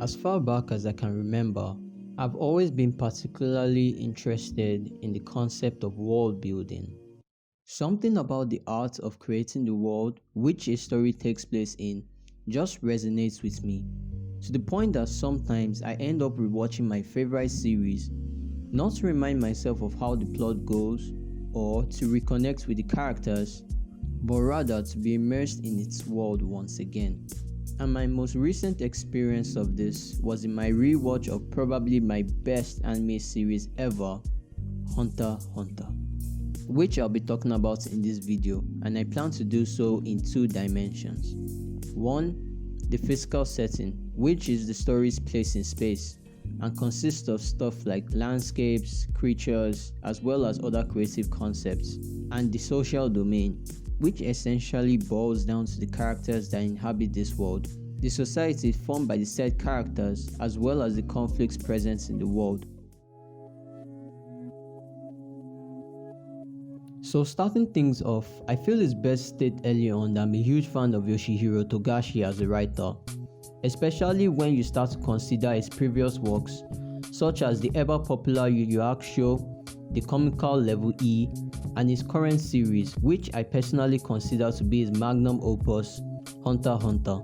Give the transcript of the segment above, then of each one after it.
As far back as I can remember, I've always been particularly interested in the concept of world building. Something about the art of creating the world which a story takes place in just resonates with me, to the point that sometimes I end up rewatching my favorite series, not to remind myself of how the plot goes or to reconnect with the characters, but rather to be immersed in its world once again. And my most recent experience of this was in my rewatch of probably my best anime series ever, Hunter x Hunter, which I'll be talking about in this video, and I plan to do so in two dimensions. One, the physical setting, which is the story's place in space, and consists of stuff like landscapes, creatures, as well as other creative concepts, and the social domain, which essentially boils down to the characters that inhabit this world, the society formed by the said characters, as well as the conflicts present in the world. So starting things off, I feel it's best stated early on that I'm a huge fan of Yoshihiro Togashi as a writer, especially when you start to consider his previous works, such as the ever popular Yu Yu Hakusho, the comical Level E, and his current series, which I personally consider to be his magnum opus, Hunter x Hunter.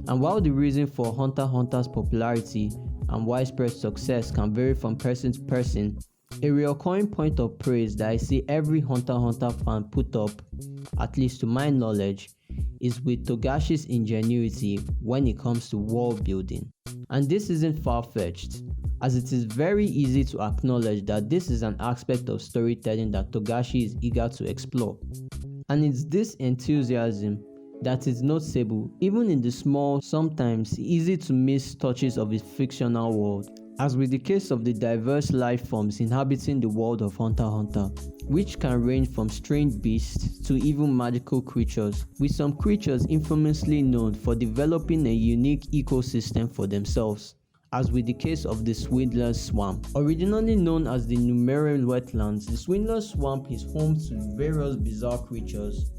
And while the reason for Hunter x Hunter's popularity and widespread success can vary from person to person, a recurring point of praise that I see every Hunter x Hunter fan put up, at least to my knowledge, is with Togashi's ingenuity when it comes to world building. And this isn't far-fetched, as it is very easy to acknowledge that this is an aspect of storytelling that Togashi is eager to explore. And it's this enthusiasm that is noticeable even in the small, sometimes easy to miss touches of his fictional world, as with the case of the diverse life forms inhabiting the world of Hunter x Hunter, which can range from strange beasts to even magical creatures, with some creatures infamously known for developing a unique ecosystem for themselves, as with the case of the Swindler's Swamp. Originally known as the Numeral Wetlands, the Swindler's Swamp is home to various bizarre creatures,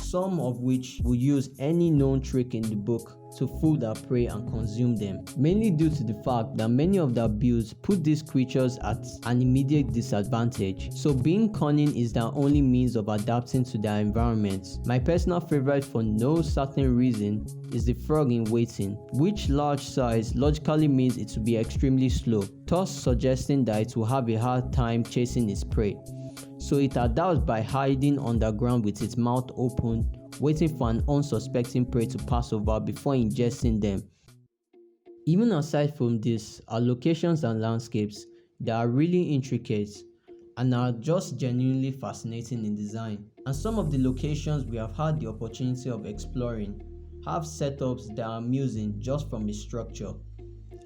some of which will use any known trick in the book to fool their prey and consume them, mainly due to the fact that many of their builds put these creatures at an immediate disadvantage, so being cunning is their only means of adapting to their environments. My personal favorite for no certain reason is the frog in waiting, which large size logically means it will be extremely slow, thus suggesting that it will have a hard time chasing its prey. So it adapts by hiding underground with its mouth open, waiting for an unsuspecting prey to pass over before ingesting them. Even aside from this, our locations and landscapes, they are really intricate and are just genuinely fascinating in design. And some of the locations we have had the opportunity of exploring have setups that are amusing just from its structure,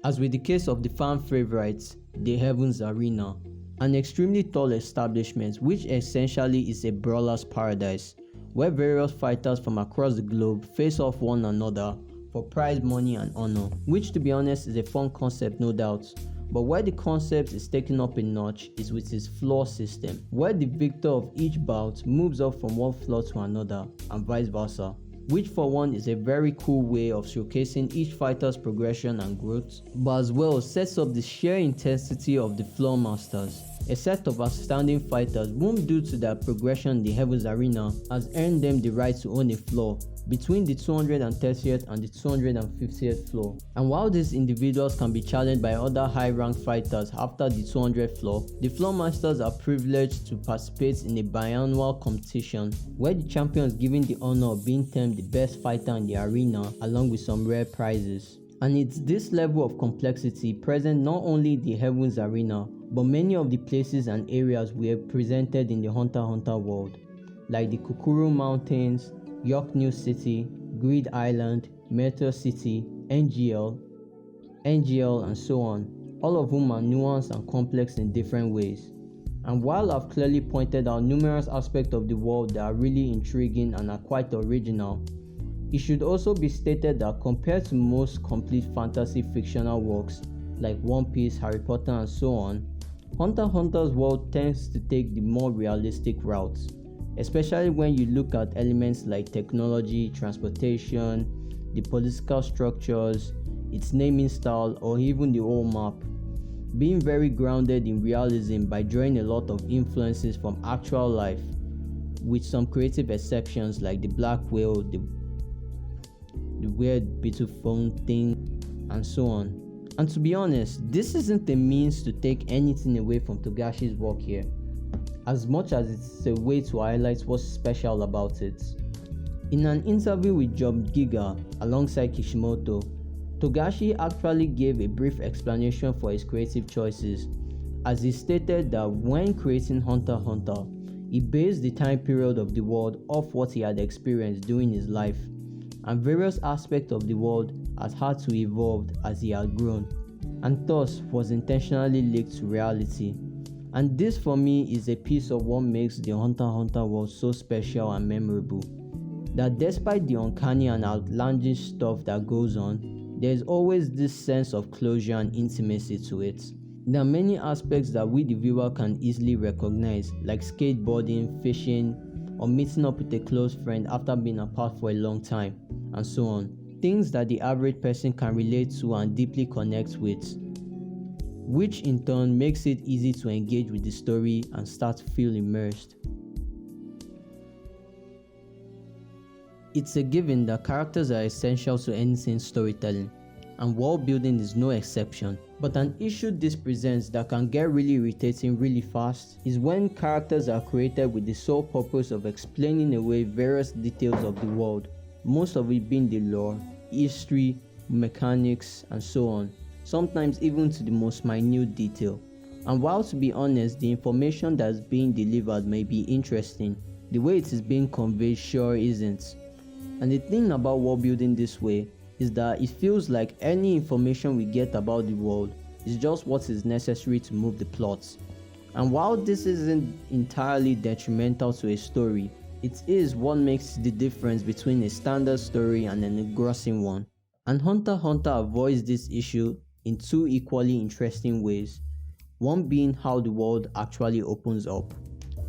as with the case of the fan favorites, the Heavens Arena, an extremely tall establishment which essentially is a brawler's paradise, where various fighters from across the globe face off one another for prize money and honor, which to be honest is a fun concept no doubt, but where the concept is taken up a notch is with its floor system, where the victor of each bout moves up from one floor to another and vice versa, which for one is a very cool way of showcasing each fighter's progression and growth, but as well sets up the sheer intensity of the floor masters, a set of outstanding fighters whom due to their progression in the Heavens Arena has earned them the right to own a floor between the 230th and the 250th floor. And while these individuals can be challenged by other high-ranked fighters after the 200th floor, the floor masters are privileged to participate in a biannual competition where the champion is given the honor of being termed the best fighter in the arena along with some rare prizes. And it's this level of complexity present not only in the Heavens Arena, but many of the places and areas we have presented in the Hunter x Hunter world, like the Kukuru Mountains, York New City, Grid Island, Metro City, NGL, and so on, all of whom are nuanced and complex in different ways. And while I've clearly pointed out numerous aspects of the world that are really intriguing and are quite original, it should also be stated that compared to most complete fantasy fictional works like One Piece, Harry Potter and so on, Hunter x Hunter's world tends to take the more realistic route, especially when you look at elements like technology, transportation, the political structures, its naming style, or even the whole map. Being very grounded in realism by drawing a lot of influences from actual life, with some creative exceptions like the black whale, the weird beetle phone thing, and so on. And to be honest, this isn't a means to take anything away from Togashi's work here, as much as it's a way to highlight what's special about it. In an interview with Job Giga alongside Kishimoto, Togashi actually gave a brief explanation for his creative choices, as he stated that when creating Hunter x Hunter, he based the time period of the world off what he had experienced during his life, and various aspects of the world had to evolve as he had grown, and thus was intentionally linked to reality. And this for me is a piece of what makes the Hunter x Hunter world so special and memorable, that despite the uncanny and outlandish stuff that goes on, there's always this sense of closure and intimacy to it. There are many aspects that we the viewer can easily recognize, like skateboarding, fishing, or meeting up with a close friend after being apart for a long time, and so on. Things that the average person can relate to and deeply connect with, which in turn makes it easy to engage with the story and start to feel immersed. It's a given that characters are essential to anything storytelling, and world building is no exception. But an issue this presents that can get really irritating really fast is when characters are created with the sole purpose of explaining away various details of the world, most of it being the lore, history, mechanics, and so on, sometimes even to the most minute detail. And while to be honest, the information that's being delivered may be interesting, the way it is being conveyed sure isn't. And the thing about world building this way is that it feels like any information we get about the world is just what is necessary to move the plots. And while this isn't entirely detrimental to a story, it is what makes the difference between a standard story and an engrossing one. And Hunter x Hunter avoids this issue in two equally interesting ways, one being how the world actually opens up.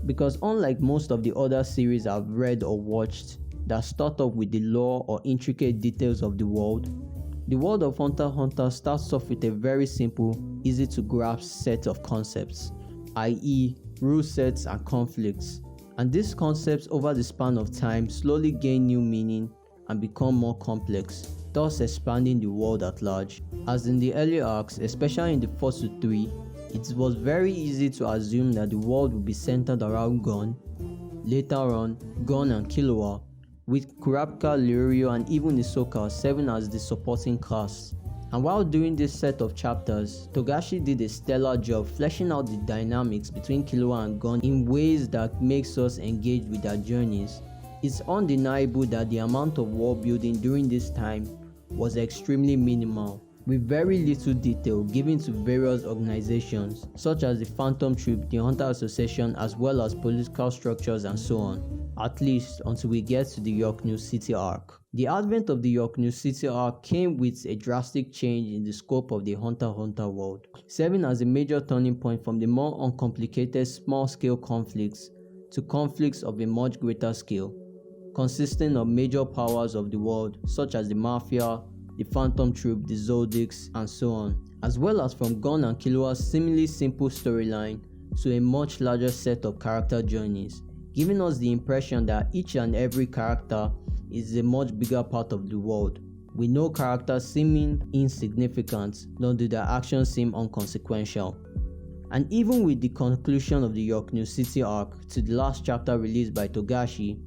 Because unlike most of the other series I've read or watched that start off with the lore or intricate details of the world of Hunter x Hunter starts off with a very simple, easy to grasp set of concepts, i.e. rule sets and conflicts. And these concepts over the span of time slowly gain new meaning and become more complex, thus expanding the world at large. As in the early arcs, especially in the first 3, it was very easy to assume that the world would be centered around Gon, later on Gon and Killua, with Kurapika, Leorio, and even Hisoka serving as the supporting cast. And while doing this set of chapters, Togashi did a stellar job fleshing out the dynamics between Killua and Gon in ways that makes us engage with their journeys. It's undeniable that the amount of world building during this time was extremely minimal, with very little detail given to various organizations such as the Phantom Troop, the Hunter Association, as well as political structures and so on, at least until we get to the York New City arc. The advent of the York New City arc came with a drastic change in the scope of the Hunter x Hunter world, serving as a major turning point from the more uncomplicated small-scale conflicts to conflicts of a much greater scale, consisting of major powers of the world such as the Mafia, the Phantom Troop, the Zodiacs, and so on, as well as from Gon and Killua's seemingly simple storyline to a much larger set of character journeys, giving us the impression that each and every character is a much bigger part of the world, with no character seeming insignificant, nor do their actions seem inconsequential. And even with the conclusion of the York New City arc to the last chapter released by Togashi,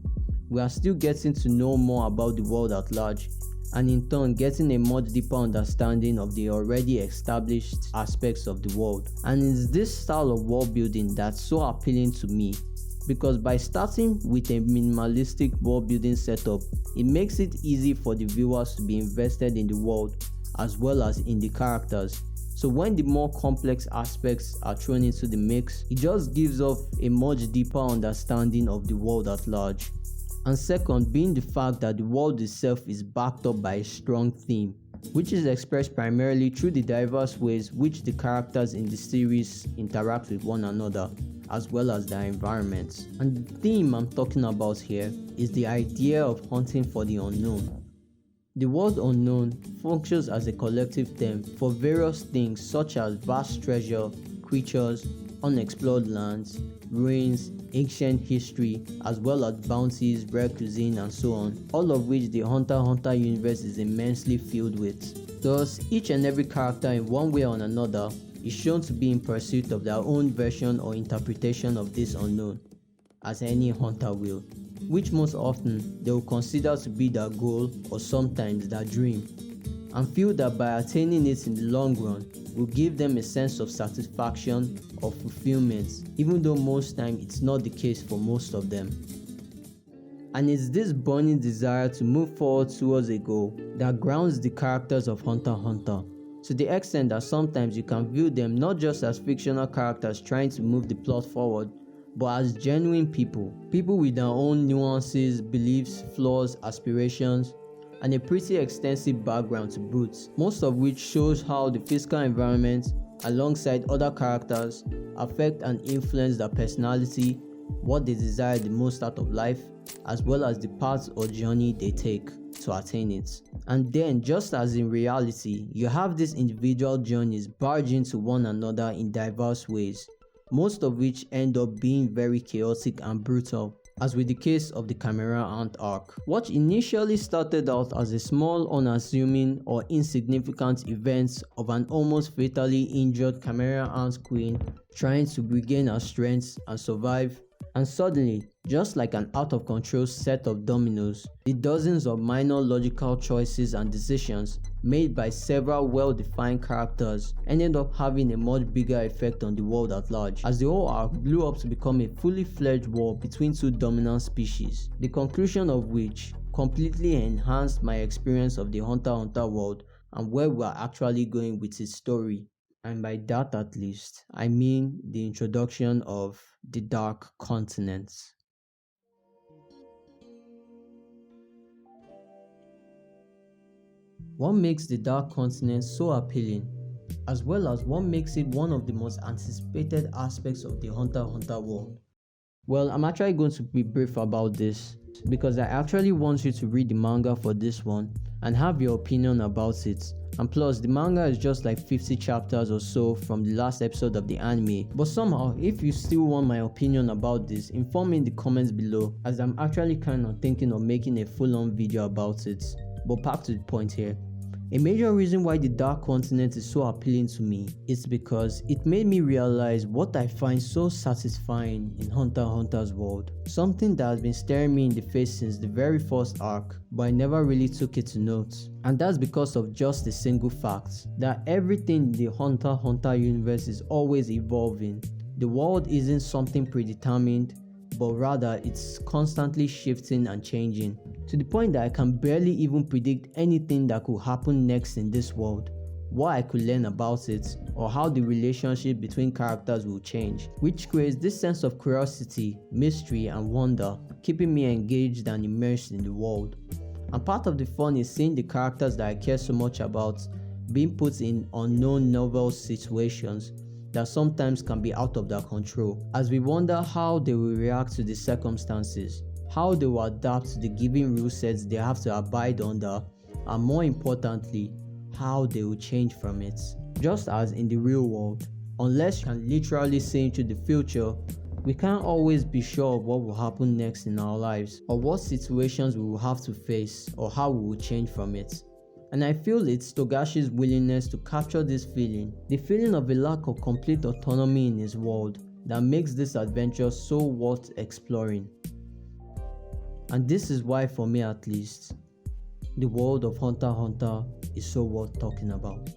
we are still getting to know more about the world at large, and in turn getting a much deeper understanding of the already established aspects of the world. And it's this style of world building that's so appealing to me, because by starting with a minimalistic world building setup, it makes it easy for the viewers to be invested in the world as well as in the characters. So when the more complex aspects are thrown into the mix, it just gives off a much deeper understanding of the world at large. And second being the fact that the world itself is backed up by a strong theme, which is expressed primarily through the diverse ways which the characters in the series interact with one another, as well as their environments. And the theme I'm talking about here is the idea of hunting for the unknown. The word unknown functions as a collective term for various things such as vast treasure, creatures, unexplored lands, ruins, ancient history, as well as bounties, rare cuisine, and so on, all of which the Hunter x Hunter universe is immensely filled with. Thus, each and every character in one way or another is shown to be in pursuit of their own version or interpretation of this unknown, as any hunter will, which most often they will consider to be their goal or sometimes their dream, and feel that by attaining it in the long run will give them a sense of satisfaction or fulfillment, even though most time it's not the case for most of them. And it's this burning desire to move forward towards a goal that grounds the characters of Hunter x Hunter, to the extent that sometimes you can view them not just as fictional characters trying to move the plot forward, but as genuine people with their own nuances, beliefs, flaws, aspirations, and a pretty extensive background to boot, most of which shows how the physical environment, alongside other characters, affect and influence their personality, what they desire the most out of life, as well as the path or journey they take to attain it. And then, just as in reality, you have these individual journeys barge into one another in diverse ways, most of which end up being very chaotic and brutal, as with the case of the Chimera Ant arc. What initially started out as a small, unassuming or insignificant event of an almost fatally injured Chimera Ant queen trying to regain her strength and survive, and suddenly, just like an out-of-control set of dominoes, the dozens of minor logical choices and decisions made by several well-defined characters ended up having a much bigger effect on the world at large, as the whole arc blew up to become a fully fledged war between two dominant species, the conclusion of which completely enhanced my experience of the Hunter x Hunter world and where we are actually going with its story. And by that at least, I mean the introduction of the Dark Continent. What makes the Dark Continent so appealing, as well as what makes it one of the most anticipated aspects of the Hunter x Hunter world? Well, I'm actually going to be brief about this, because I actually want you to read the manga for this one and have your opinion about it. And plus, the manga is just like 50 chapters or so from the last episode of the anime. But somehow, if you still want my opinion about this, inform me in the comments below, as I'm actually kind of thinking of making a full-on video about it. But back to the point here. A major reason why the Dark Continent is so appealing to me is because it made me realize what I find so satisfying in Hunter x Hunter's world. Something that has been staring me in the face since the very first arc, but I never really took it to note. And that's because of just a single fact, that everything in the Hunter x Hunter universe is always evolving. The world isn't something predetermined, but rather it's constantly shifting and changing, to the point that I can barely even predict anything that could happen next in this world, what I could learn about it, or how the relationship between characters will change, which creates this sense of curiosity, mystery, and wonder, keeping me engaged and immersed in the world. And part of the fun is seeing the characters that I care so much about being put in unknown novel situations that sometimes can be out of their control, as we wonder how they will react to the circumstances, how they will adapt to the given rule sets they have to abide under, and more importantly, how they will change from it. Just as in the real world, unless you can literally see into the future, we can't always be sure of what will happen next in our lives, or what situations we will have to face, or how we will change from it. And I feel it's Togashi's willingness to capture this feeling, the feeling of a lack of complete autonomy in his world, that makes this adventure so worth exploring. And this is why, for me at least, the world of Hunter x Hunter is so worth talking about.